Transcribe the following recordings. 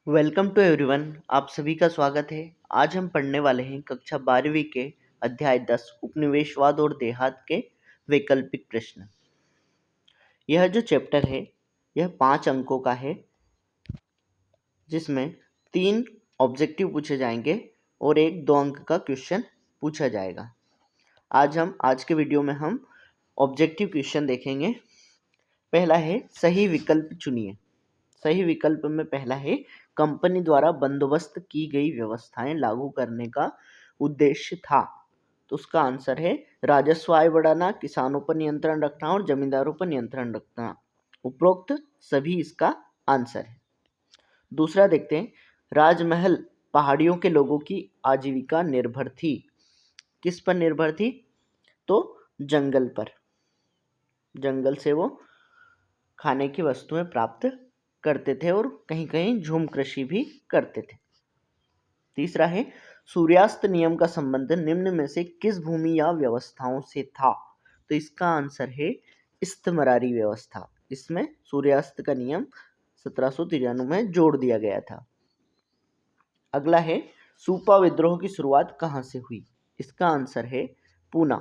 Welcome to everyone. आप सभी का स्वागत है। आज हम पढ़ने वाले हैं कक्षा 12वीं के अध्याय 10 उपनिवेशवाद और देहात के वैकल्पिक प्रश्न। यह जो चैप्टर है यह 5 अंकों का है, जिसमें 3 ऑब्जेक्टिव पूछे जाएंगे और एक 2 अंक का क्वेश्चन पूछा जाएगा। आज के वीडियो में हम ऑब्जेक्टिव क्वेश्चन देखेंगे। पहला है सही विकल्प चुनिए। सही विकल्प में पहला है कंपनी द्वारा बंदोबस्त की गई व्यवस्थाएं लागू करने का उद्देश्य था। तो उसका आंसर है राजस्व आय बढ़ाना, किसानों पर नियंत्रण रखना और जमींदारों पर नियंत्रण रखना। उपरोक्त सभी इसका आंसर है। दूसरा देखते हैं, राजमहल पहाड़ियों के लोगों की आजीविका निर्भर थी। किस पर निर्भर थी? तो जंगल पर। जंगल से वो खाने की वस्तुएं प्राप्त करते थे और कहीं कहीं झूम कृषि भी करते थे। तीसरा है सूर्यास्त नियम का संबंध निम्न में से किस भूमि या व्यवस्थाओं से था? तो इसका आंसर है इस्तमरारी व्यवस्था। इसमें सूर्यास्त का नियम 1793 में जोड़ दिया गया था। अगला है सूपा विद्रोह की शुरुआत कहां से हुई? इसका आंसर है पूना।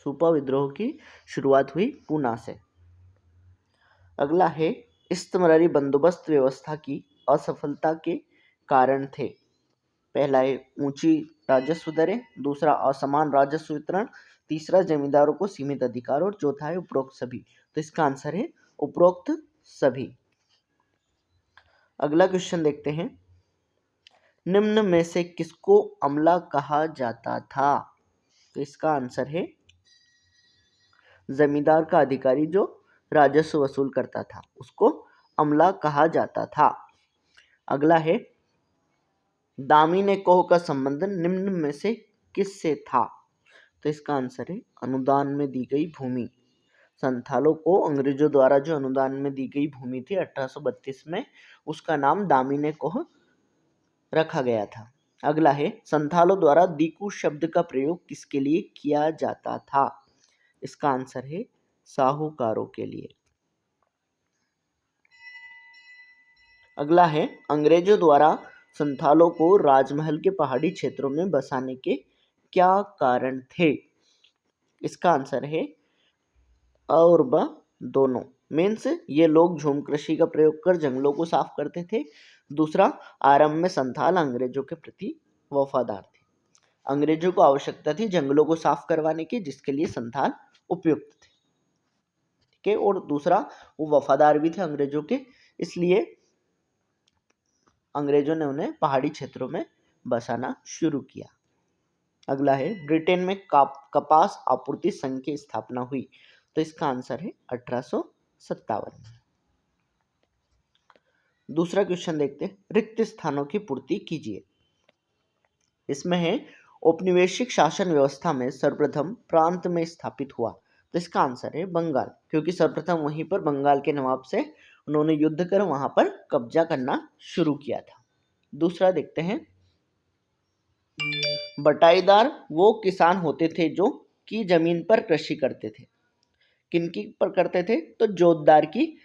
सूपा विद्रोह की शुरुआत हुई पूना से। अगला है इस्तमरारी बंदोबस्त व्यवस्था की असफलता के कारण थे। पहला है ऊंची राजस्व दरें, दूसरा असमान राजस्व वितरण, तीसरा जमींदारों को सीमित अधिकार और चौथा है उपरोक्त सभी। तो इसका आंसर है उपरोक्त सभी। अगला क्वेश्चन देखते हैं, निम्न में से किसको अमला कहा जाता था? तो इसका आंसर है जमींदार का अधिकारी जो राजस्व वसूल करता था उसको अमला कहा जाता था। अगला है दामिने कोह का संबंध निम्न में से किससे था? तो इसका आंसर है अनुदान में दी गई भूमि। संथालों को अंग्रेजों द्वारा जो अनुदान में दी गई भूमि थी 1832 में, उसका नाम दामिने कोह रखा गया था। अगला है संथालों द्वारा दीकू शब्द का प्रयोग किसके लिए किया जाता था? इसका आंसर है साहूकारों के लिए। अगला है अंग्रेजों द्वारा संथालों को राजमहल के पहाड़ी क्षेत्रों में बसाने के क्या कारण थे? इसका आंसर है अ और ब दोनों। मीन्स ये लोग झूम कृषि का प्रयोग कर जंगलों को साफ करते थे। दूसरा, आरंभ में संथाल अंग्रेजों के प्रति वफादार थे। अंग्रेजों को आवश्यकता थी जंगलों को साफ करवाने की, जिसके लिए संथाल उपयुक्त थे। ठीक है। और दूसरा, वो वफादार भी थे अंग्रेजों के, इसलिए अंग्रेजों ने उन्हें पहाड़ी क्षेत्रों में बसाना शुरू किया। अगला है ब्रिटेन में कपास आपूर्ति संघ की स्थापना हुई। तो इसका आंसर है 1857। दूसरा क्वेश्चन देखते हैं, रिक्त स्थानों की पूर्ति कीजिए। इसमें है औपनिवेशिक शासन व्यवस्था में सर्वप्रथम प्रांत में स्थापित हुआ। तो इसका आंसर है बंगाल, क्योंकि सर्वप्रथम वहीं पर बंगाल के नवाब से उन्होंने युद्ध कर वहां पर कब्जा करना शुरू किया था। दूसरा देखते हैं, बटाईदार वो किसान होते थे जो की जमीन पर कृषि करते थे। किनकी पर करते थे? तो जोतदार की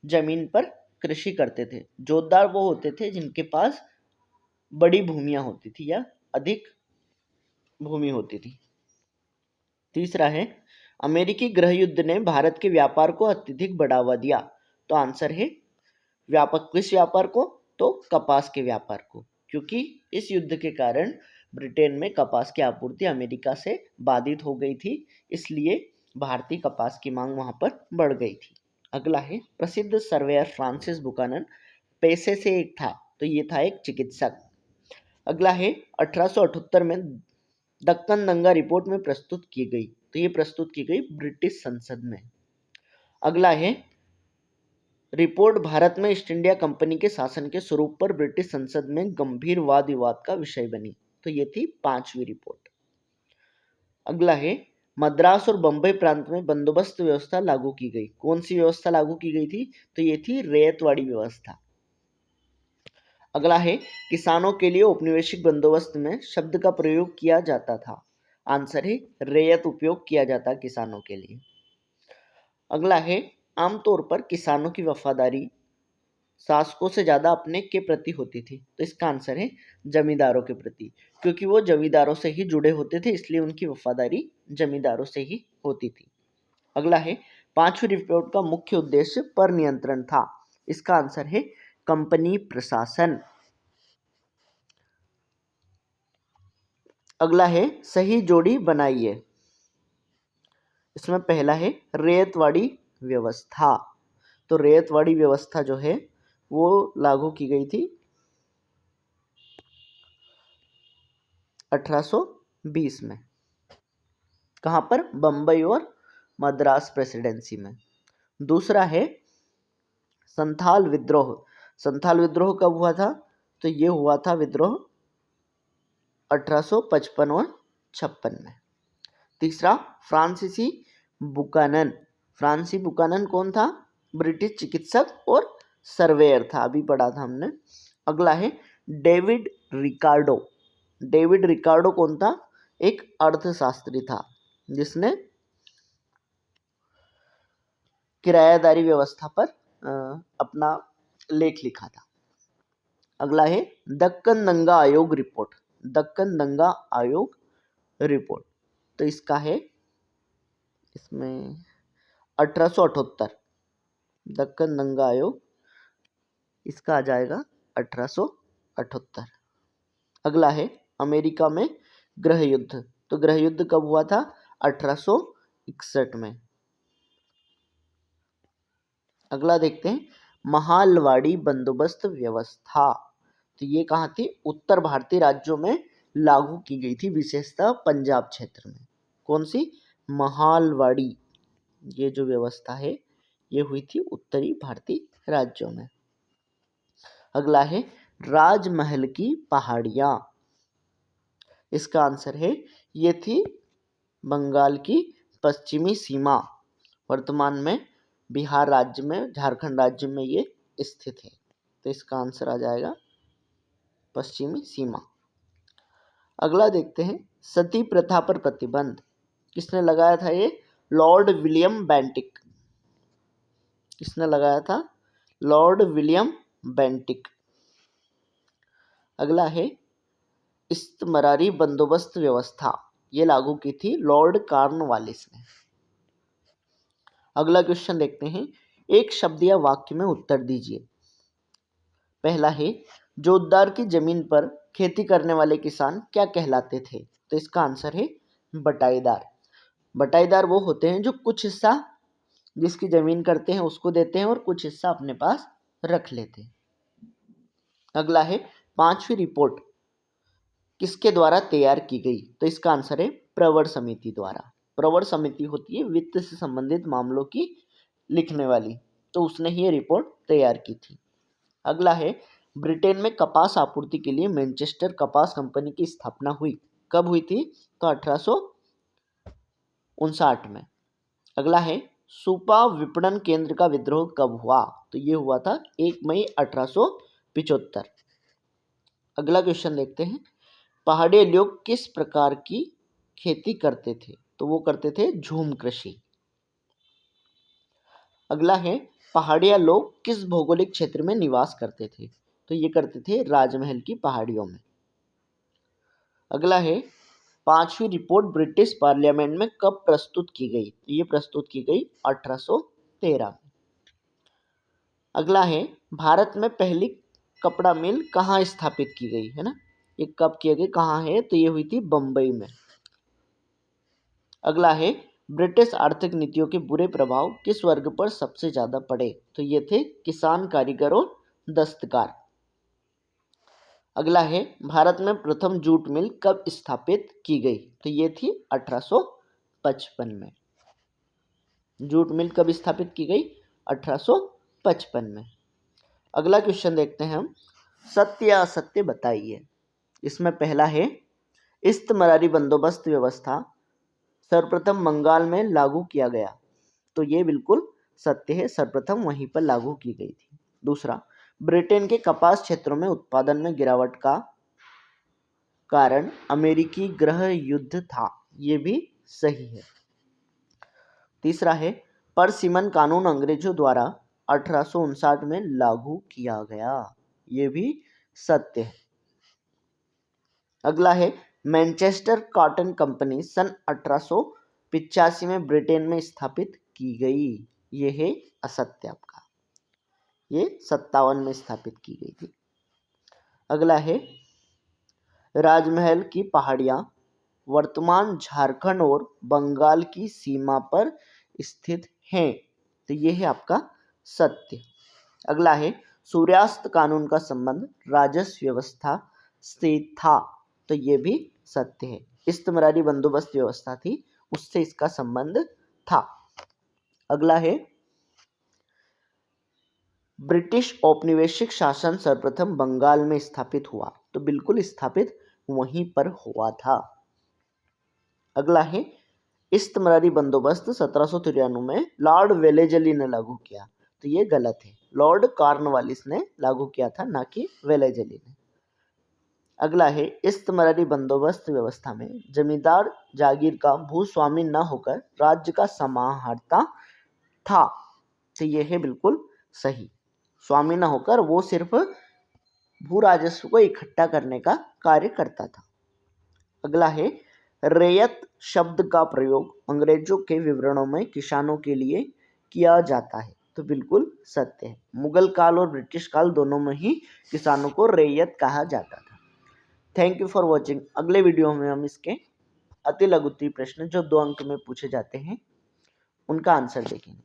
जमीन पर कृषि करते थे। जोतदार वो होते थे जिनके पास बड़ी भूमियां होती थी या अधिक भूमि होती थी। तीसरा है अमेरिकी गृह युद्ध ने भारत के व्यापार को अत्यधिक बढ़ावा दिया। तो आंसर है व्यापक किस व्यापार को? तो कपास के व्यापार को, क्योंकि इस युद्ध के कारण ब्रिटेन में कपास की आपूर्ति अमेरिका से बाधित हो गई थी, इसलिए भारतीय कपास की मांग वहां पर बढ़ गई थी। अगला है प्रसिद्ध सर्वेयर फ्रांसिस बुकानन पैसे से एक था। तो ये था एक चिकित्सक। अगला है 1878 में दक्कन दंगा रिपोर्ट में प्रस्तुत की गई। तो ये प्रस्तुत की गई ब्रिटिश संसद में। अगला है रिपोर्ट भारत में ईस्ट इंडिया कंपनी के शासन के स्वरूप पर ब्रिटिश संसद में गंभीर वाद विवाद का विषय बनी। तो ये थी 5वीं रिपोर्ट। अगला है मद्रास और बंबई प्रांत में बंदोबस्त व्यवस्था लागू की गई। कौन सी व्यवस्था लागू की गई थी? तो ये थी रैयतवाड़ी व्यवस्था। अगला है किसानों के लिए औपनिवेशिक बंदोबस्त में शब्द का प्रयोग किया जाता था। आंसर है रैयत उपयोग किया जाता किसानों के लिए। अगला है आमतौर पर किसानों की वफादारी शासकों से ज़्यादा अपने के प्रति होती थी। तो इसका आंसर है जमींदारों के प्रति, क्योंकि वो जमींदारों से ही जुड़े होते थे, इसलिए उनकी वफादारी जमींदारों से ही होती थी। अगला है, पांचवी रिपोर्ट का मुख्य उद्देश्य पर नियंत्रण था। इसका आंसर है कंपनी प्रशासन। अगला है, सही जोड़ी बनाइए। इसमें पहला है रैयतवाड़ी व्यवस्था। तो रैयतवाड़ी व्यवस्था जो है वो लागू की गई थी 1820 में। कहाँ पर? बम्बई और मद्रास प्रेसिडेंसी में। दूसरा है संथाल विद्रोह। संथाल विद्रोह कब हुआ था? तो ये हुआ था विद्रोह 1855 और 56 में। तीसरा फ्रांसीसी बुकानन। फ्रांसीसी बुकानन कौन था? ब्रिटिश चिकित्सक और सर्वेयर था, अभी पढ़ा था हमने। अगला है डेविड रिकार्डो। डेविड रिकार्डो कौन था? एक अर्थशास्त्री था जिसने किरायादारी व्यवस्था पर अपना लेख लिखा था। अगला है दक्कन दंगा आयोग रिपोर्ट। दक्कन दंगा आयोग रिपोर्ट, तो इसका है इसमें 1878। दक्कन दंगा आयोग, इसका आ जाएगा 1878। अगला है अमेरिका में गृह युद्ध। तो गृह युद्ध कब हुआ था? 1861 में। अगला देखते हैं महालवाड़ी बंदोबस्त व्यवस्था। तो ये कहाँ थी? उत्तर भारतीय राज्यों में लागू की गई थी, विशेषतः पंजाब क्षेत्र में। कौन सी? महालवाड़ी। ये जो व्यवस्था है ये हुई थी उत्तरी भारतीय राज्यों में। अगला है राजमहल की पहाड़ियाँ। इसका आंसर है ये थी बंगाल की पश्चिमी सीमा। वर्तमान में बिहार राज्य में, झारखंड राज्य में ये स्थित है। तो इसका आंसर आ जाएगा पश्चिमी सीमा। अगला देखते हैं सती प्रथा पर प्रतिबंध। किसने लगाया था ये? Lord William Bentinck. किसने लगाया था? Lord William Bentinck. अगला है इस्तमरारी बंदोबस्त व्यवस्था। ये लागू की थी लॉर्ड कॉर्नवालिस ने। अगला क्वेश्चन देखते हैं, एक शब्द या वाक्य में उत्तर दीजिए। पहला है जोतदार की जमीन पर खेती करने वाले किसान क्या कहलाते थे? तो इसका आंसर है बटाईदार। बटाईदार वो होते हैं जो कुछ हिस्सा जिसकी जमीन करते हैं उसको देते हैं और कुछ हिस्सा अपने पास रख लेते हैं। अगला है पांचवी रिपोर्ट किसके द्वारा तैयार की गई? तो इसका आंसर है प्रवर समिति द्वारा। प्रवर समिति होती है वित्त से संबंधित मामलों की लिखने वाली, तो उसने ही ये रिपोर्ट तैयार की थी। अगला है ब्रिटेन में कपास आपूर्ति के लिए मैनचेस्टर कपास कंपनी की स्थापना हुई। कब हुई थी? तो 1859 में। अगला है सुपा विपणन केंद्र का विद्रोह कब हुआ? तो ये हुआ था 1 मई 1875। अगला क्वेश्चन देखते हैं, पहाड़ी लोग किस प्रकार की खेती करते थे? तो वो करते थे झूम कृषि। अगला है पहाड़िया लोग किस भौगोलिक क्षेत्र में निवास करते थे? तो ये करते थे राजमहल की पहाड़ियों में। अगला है पांचवी रिपोर्ट ब्रिटिश पार्लियामेंट में कब प्रस्तुत की गई? तो ये प्रस्तुत की गई 1813 में। अगला है भारत में पहली कपड़ा मिल कहाँ स्थापित की गई है ना? ये कब किया गया, कहाँ है? तो ये हुई थी बंबई में। अगला है ब्रिटिश आर्थिक नीतियों के बुरे प्रभाव किस वर्ग पर सबसे ज्यादा पड़े? तो ये थे किसान, कारीगर और दस्तकार। अगला है भारत में प्रथम जूट मिल कब स्थापित की गई? तो ये थी 1855 में। जूट मिल कब स्थापित की गई? 1855 में। अगला क्वेश्चन देखते हैं हम, सत्य या असत्य बताइए। इसमें पहला है इस्तमरारी बंदोबस्त व्यवस्था सर्वप्रथम बंगाल में लागू किया गया। तो ये बिल्कुल सत्य है, सर्वप्रथम वहीं पर लागू की गई थी। दूसरा, ब्रिटेन के कपास क्षेत्रों में उत्पादन में गिरावट का कारण अमेरिकी गृह युद्ध था। ये भी सही है। तीसरा है परसिमन कानून अंग्रेजों द्वारा 1859 में लागू किया गया। ये भी सत्य है। अगला है मैनचेस्टर कॉटन कंपनी सन 1885 में ब्रिटेन में स्थापित की गई। ये है असत्य आपका, ये 57 में स्थापित की गई थी। अगला है राजमहल की पहाड़ियां वर्तमान झारखंड और बंगाल की सीमा पर स्थित हैं। तो ये है आपका सत्य। अगला है सूर्यास्त कानून का संबंध राजस्व व्यवस्था से था। तो ये भी सत्य है। इस्तमरारी बंदोबस्त व्यवस्था थी, उससे इसका संबंध था। अगला है ब्रिटिश औपनिवेशिक शासन सर्वप्रथम बंगाल में स्थापित हुआ। तो बिल्कुल स्थापित वहीं पर हुआ था। अगला है इस्तमरारी बंदोबस्त 1793 में लॉर्ड वेलेजली ने लागू किया। तो ये गलत है, लॉर्ड कॉर्नवालिस ने लागू किया था, ना कि वेलेजली ने। अगला है इस्तमरारी बंदोबस्त व्यवस्था में जमींदार जागीर का भूस्वामी न होकर राज्य का समाहर्ता था। तो ये है बिल्कुल सही, स्वामी न होकर वो सिर्फ भू राजस्व को इकट्ठा करने का कार्य करता था। अगला है रैयत शब्द का प्रयोग अंग्रेजों के विवरणों में किसानों के लिए किया जाता है। तो बिल्कुल सत्य है। मुगल काल और ब्रिटिश काल दोनों में ही किसानों को रैयत कहा जाता था। Thank you for watching. अगले वीडियो में हम इसके अति लघु उत्तरीय प्रश्न जो 2 अंक में पूछे जाते हैं उनका आंसर देखेंगे।